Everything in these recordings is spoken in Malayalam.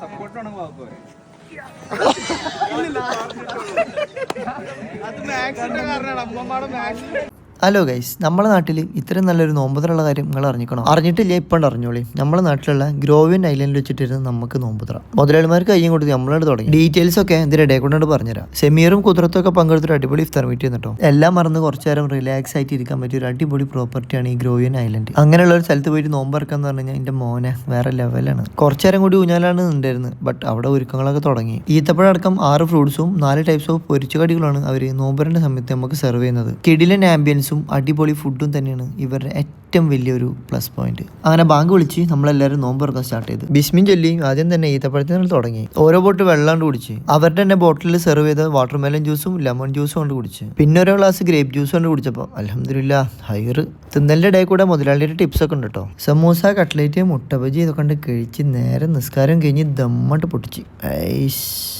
സപ്പോർട്ടാണെങ്കിൽ വാക്കോ ഹലോ ഗൈസ്, നമ്മുടെ നാട്ടിൽ ഇത്രയും നല്ലൊരു നോമ്പുതറുള്ള കാര്യം നിങ്ങൾ അറിഞ്ഞിക്കണോ? അറിഞ്ഞിട്ടില്ല, ഇപ്പം അറിഞ്ഞോളി. നമ്മുടെ നാട്ടിലുള്ള ഗ്രോവിയൻ ഐലൻഡിൽ വെച്ചിട്ടിരുന്ന് നമുക്ക് നോമ്പുതറ മുതലാളിമാർക്ക് കയ്യും കൊടുത്ത് നമ്മളോട് തുടങ്ങി. ഡീറ്റെയിൽസ് ഒക്കെ ഇതിനിടെ കൊണ്ടോട് പറഞ്ഞുതരാം. സെമീറും കുതിരത്തും ഒക്കെ പങ്കെടുത്തൊരു അടിപൊളി ഇഫ്താർ മീറ്റ് കേട്ടോ. എല്ലാം മറന്ന് കുറച്ചു നേരം റിലാക്സ് ആയിട്ട് ഇരിക്കാൻ പറ്റിയ ഒരു അടിപൊളി പ്രോപ്പർട്ടിയാണ് ഈ ഗ്രോവിയൻ ഐലൻഡ്. അങ്ങനെയുള്ള ഒരു സ്ഥലത്ത് പോയിട്ട് നോമ്പറക്കാന്ന് പറഞ്ഞു കഴിഞ്ഞാൽ എൻ്റെ മോനെ വേറെ ലെവലാണ്. കുറച്ചു നേരം കൂടി ഊഞ്ഞാലാണ് ഉണ്ടായിരുന്നത്. ബട്ട് അവിടെ ഒരുക്കങ്ങളൊക്കെ തുടങ്ങി. ഈത്തപ്പഴടക്കം 6 ഫ്രൂട്ട്സും 4 ടൈപ്സ് ഓഫ് പൊരിച്ച കടികളാണ് അവർ നോമ്പറിന്റെ സമയത്ത് നമുക്ക് സെർവ് ചെയ്യുന്നത്. കിടിലൻ ആംബിയൻസും അടിപൊളി ഫുഡും തന്നെയാണ് ഇവരുടെ ഏറ്റവും വലിയൊരു പ്ലസ് പോയിന്റ്. അങ്ങനെ ബാങ്ക് വിളിച്ച് നമ്മളെല്ലാവരും നോമ്പ് തുറക്കാൻ സ്റ്റാർട്ട് ചെയ്തു. ബിസ്മിൻ ചൊല്ലി ആദ്യം തന്നെ ഈത്തപ്പഴത്തിന് തുടങ്ങി. ഓരോ ബോട്ട് വെള്ളാണ്ട് കുടിച്ച് അവരുടെ തന്നെ ബോട്ടിലിൽ സെർവ് ചെയ്ത വാട്ടർമെലൺ ജ്യൂസും ലെമൺ ജ്യൂസും കൊണ്ട് കുടിച്ച് പിന്നെ ഓരോ ഗ്ലാസ് ഗ്രേപ്പ് ജ്യൂസ് കൊണ്ട് കുടിച്ചപ്പോൾ അൽഹംദുലില്ലാ ഹൈർ. തിന്നലിന്റെ ഇടയിൽ കൂടെ മുതലാളിയുടെ ടിപ്സ് ഒക്കെ ഉണ്ട് കേട്ടോ. സമൂസ, കട്ട്ലേറ്റ്, മുട്ട ബജി ഇതൊക്കെ കൊണ്ട് കഴിച്ച് നേരെ നിസ്കാരം കഴിഞ്ഞ് ദമ്മട്ട് പൊട്ടിച്ച്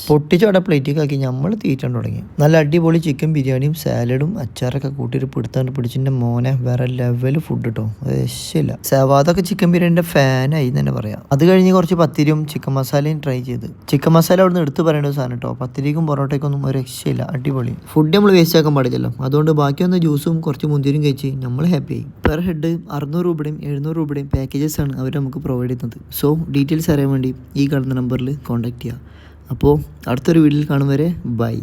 പൊട്ടിച്ചോടെ പ്ലേറ്റിലേക്ക് ആക്കി നമ്മൾ തീറ്റാൻ തുടങ്ങി. നല്ല അടിപൊളി ചിക്കൻ ബിരിയാണിയും സാലഡും അച്ചാറൊക്കെ കൂട്ടിയിട്ട് പിടിച്ചിൻ്റെ മോനെ വേറെ ലെവൽ ഫുഡ് കേട്ടോ. രക്ഷയില്ല. സവാദൊക്കെ ചിക്കൻ ബിരിയാണിന്റെ ഫാനായി തന്നെ പറയാം. അത് കഴിഞ്ഞ് കുറച്ച് പത്തിരിയും ചിക്കൻ മസാലയും ട്രൈ ചെയ്ത്. ചിക്കൻ മസാല അവിടെ നിന്ന് എടുത്ത് പറയേണ്ട ഒരു സാധനം കേട്ടോ. പത്തിരിക്കും പൊറോട്ടയ്ക്കൊന്നും ഒരു രക്ഷയില്ല. അടിപൊളി ഫുഡ്. നമ്മൾ വേസ്റ്റ് ആക്കാൻ പാടില്ലല്ലോ. അതുകൊണ്ട് ബാക്കി വന്ന ജ്യൂസും കുറച്ച് മുന്തിരിയും കഴിച്ച് നമ്മൾ ഹാപ്പിയായി. പെർ ഹെഡ് 600 രൂപയുടെയും 700 രൂപയുടെയും പാക്കേജസ് ആണ് അവർ നമുക്ക് പ്രൊവൈഡ് ചെയ്യുന്നത്. സോ ഡീറ്റെയിൽസ് അറിയാൻ വേണ്ടി ഈ കാണുന്ന നമ്പറിൽ കോൺടാക്ട് ചെയ്യുക. അപ്പോൾ അടുത്തൊരു വീഡിയോയിൽ കാണും വരെ ബൈ.